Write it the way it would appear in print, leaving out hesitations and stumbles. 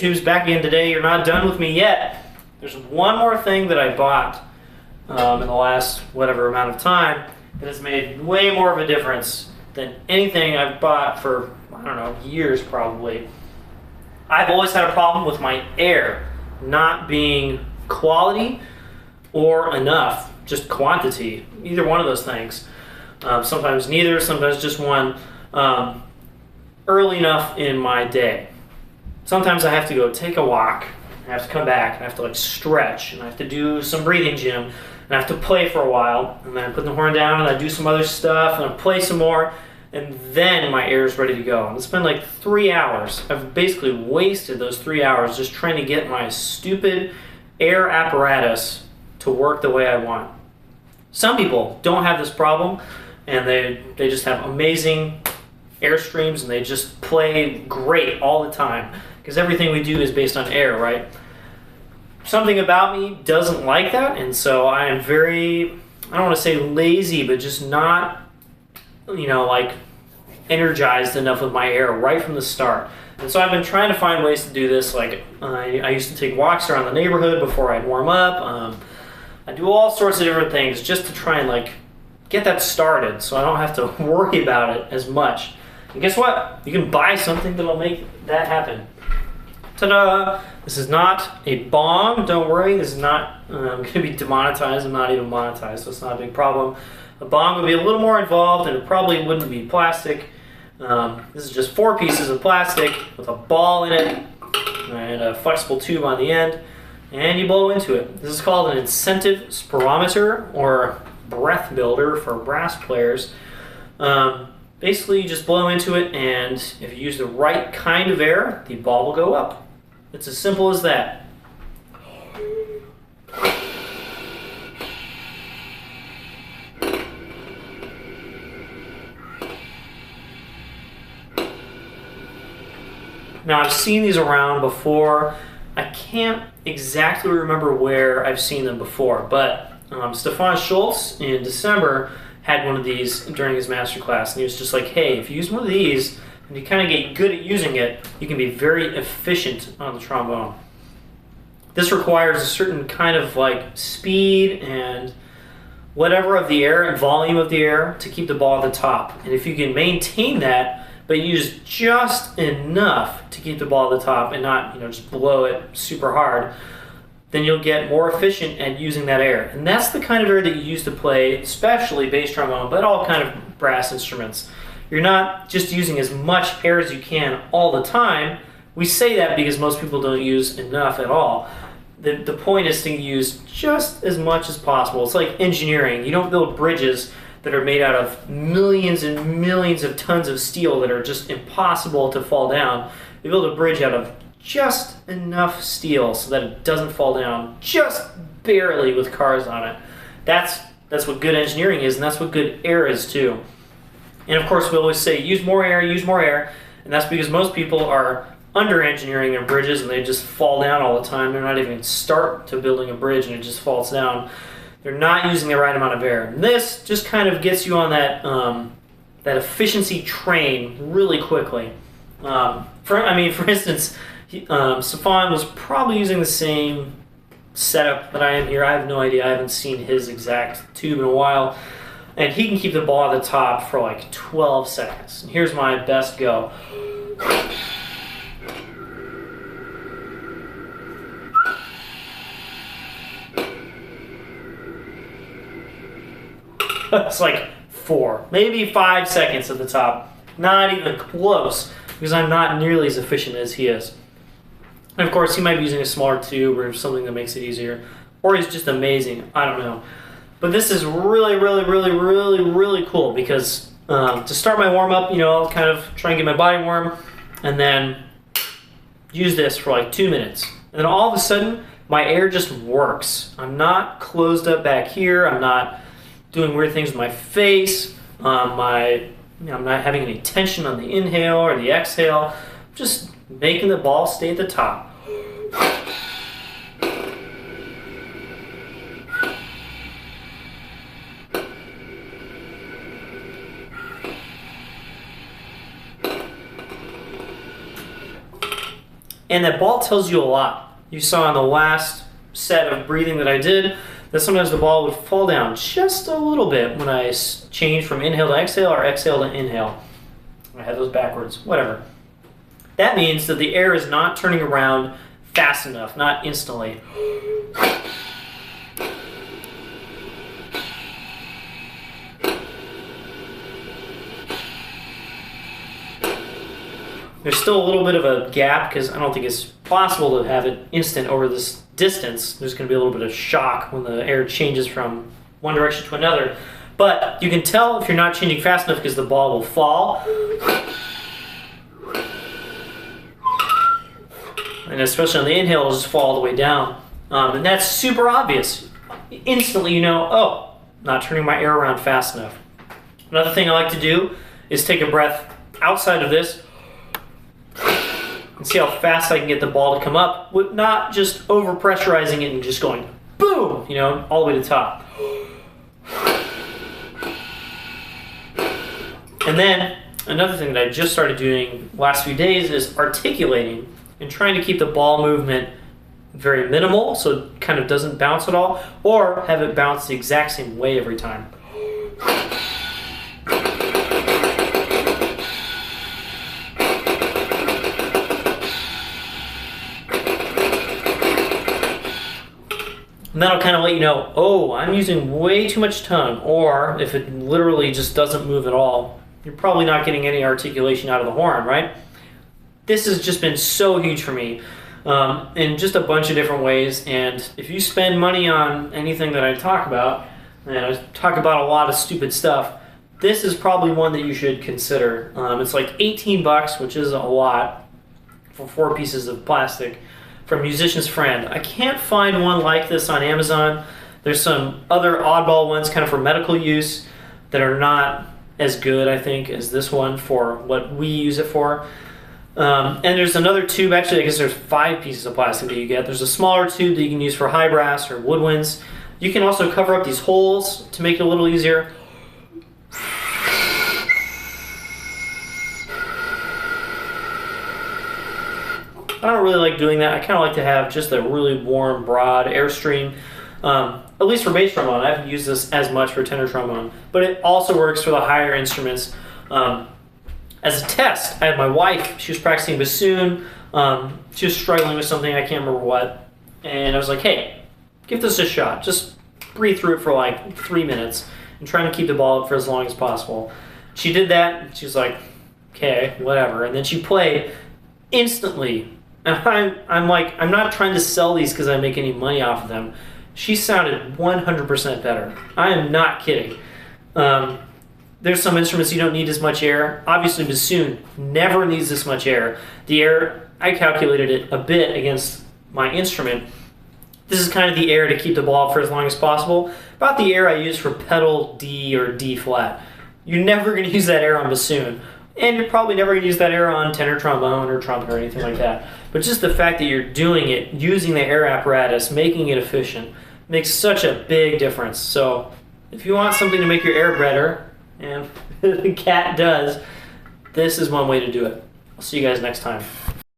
YouTube's back again today. You're not done with me yet. There's one more thing that I bought in the last whatever amount of time that has made way more of a difference than anything I've bought for, I don't know, years probably. I've always had a problem with my air not being quality or enough, just quantity, either one of those things. Sometimes neither, sometimes just one. Early enough in my day. Sometimes I have to go take a walk, I have to come back, and I have to like stretch, and I have to do some breathing gym, and I have to play for a while, and then I put the horn down, and I do some other stuff, and I play some more, and then my air is ready to go. And it's been like 3 hours. I've basically wasted those 3 hours just trying to get my stupid air apparatus to work the way I want. Some people don't have this problem, and they just have amazing air streams, and they just play great all the time because everything we do is based on air, right? Something about me doesn't like that, and so I am very, I don't want to say lazy, but just not, like energized enough with my air right from the start. And so I've been trying to find ways to do this. Like I used to take walks around the neighborhood before I'd warm up. I do all sorts of different things just to try and like get that started so I don't have to worry about it as much. And guess what? You can buy something that'll make that happen. Ta-da! This is not a bong, don't worry. This is not going to be demonetized. I'm not even monetized, so it's not a big problem. A bong would be a little more involved, and it probably wouldn't be plastic. This is just 4 pieces of plastic with a ball in it and a flexible tube on the end, and you blow into it. This is called an incentive spirometer, or breath builder for brass players. Basically, you just blow into it, and if you use the right kind of air, the ball will go up. It's as simple as that. Now, I've seen these around before. I can't exactly remember where I've seen them before, but Stefan Schultz in December had one of these during his masterclass, and he was just like, hey, if you use one of these and you kind of get good at using it, you can be very efficient on the trombone. This requires a certain kind of like speed and whatever of the air and volume of the air to keep the ball at the top. And if you can maintain that, but use just enough to keep the ball at the top and not, just blow it super hard, then you'll get more efficient at using that air. And that's the kind of air that you use to play, especially bass trombone, but all kind of brass instruments. You're not just using as much air as you can all the time. We say that because most people don't use enough at all. The point is to use just as much as possible. It's like engineering. You don't build bridges that are made out of millions and millions of tons of steel that are just impossible to fall down. You build a bridge out of just enough steel so that it doesn't fall down just barely with cars on it. That's what good engineering is, and that's what good air is too. And of course we always say use more air, and that's because most people are under engineering their bridges and they just fall down all the time. They're not even start to building a bridge and it just falls down. They're not using the right amount of air. And this just kind of gets you on that that efficiency train really quickly. For instance, Stefan was probably using the same setup that I am here. I have no idea. I haven't seen his exact tube in a while. And he can keep the ball at the top for like 12 seconds. And here's my best go. It's like 4, maybe 5 seconds at the top. Not even close, because I'm not nearly as efficient as he is. And of course, he might be using a smaller tube or something that makes it easier. Or he's just amazing. I don't know. But this is really, really, really, really, really cool because to start my warm-up, I'll kind of try and get my body warm and then use this for like 2 minutes. And then all of a sudden, my air just works. I'm not closed up back here. I'm not doing weird things with my face. I'm not having any tension on the inhale or the exhale. Just making the ball stay at the top. And that ball tells you a lot. You saw in the last set of breathing that I did that sometimes the ball would fall down just a little bit when I changed from inhale to exhale or exhale to inhale. I had those backwards, whatever. That means that the air is not turning around fast enough, not instantly. There's still a little bit of a gap because I don't think it's possible to have it instant over this distance. There's going to be a little bit of shock when the air changes from one direction to another. But you can tell if you're not changing fast enough because the ball will fall. And especially on the inhale, it'll just fall all the way down. And that's super obvious. Instantly you know, oh, not turning my air around fast enough. Another thing I like to do is take a breath outside of this and see how fast I can get the ball to come up with not just over pressurizing it and just going boom, you know, all the way to the top. And then another thing that I just started doing the last few days is articulating and trying to keep the ball movement very minimal so it kind of doesn't bounce at all, or have it bounce the exact same way every time. And that'll kind of let you know, oh, I'm using way too much tongue, or if it literally just doesn't move at all, you're probably not getting any articulation out of the horn, right? This has just been so huge for me in just a bunch of different ways, and if you spend money on anything that I talk about, and I talk about a lot of stupid stuff, this is probably one that you should consider. It's like 18 bucks, which is a lot for 4 pieces of plastic from Musician's Friend. I can't find one like this on Amazon. There's some other oddball ones kind of for medical use that are not as good, I think, as this one for what we use it for. And there's another tube, actually I guess there's 5 pieces of plastic that you get. There's a smaller tube that you can use for high brass or woodwinds. You can also cover up these holes to make it a little easier. I don't really like doing that. I kind of like to have just a really warm, broad airstream. At least for bass trombone. I haven't used this as much for tenor trombone, but it also works for the higher instruments. As a test, I had my wife, she was practicing bassoon. She was struggling with something, I can't remember what. And I was like, hey, give this a shot. Just breathe through it for like 3 minutes and try to keep the ball up for as long as possible. She did that, and she was like, okay, whatever. And then she played instantly. And I'm like, I'm not trying to sell these because I make any money off of them. She sounded 100% better. I am not kidding. There's some instruments you don't need as much air. Obviously, bassoon never needs this much air. The air, I calculated it a bit against my instrument. This is kind of the air to keep the ball up for as long as possible. About the air I use for pedal D or D flat. You're never going to use that air on bassoon. And you're probably never going to use that air on tenor trombone or trumpet or anything like that. But just the fact that you're doing it, using the air apparatus, making it efficient, makes such a big difference. So if you want something to make your air better, and the cat does, this is one way to do it. I'll see you guys next time.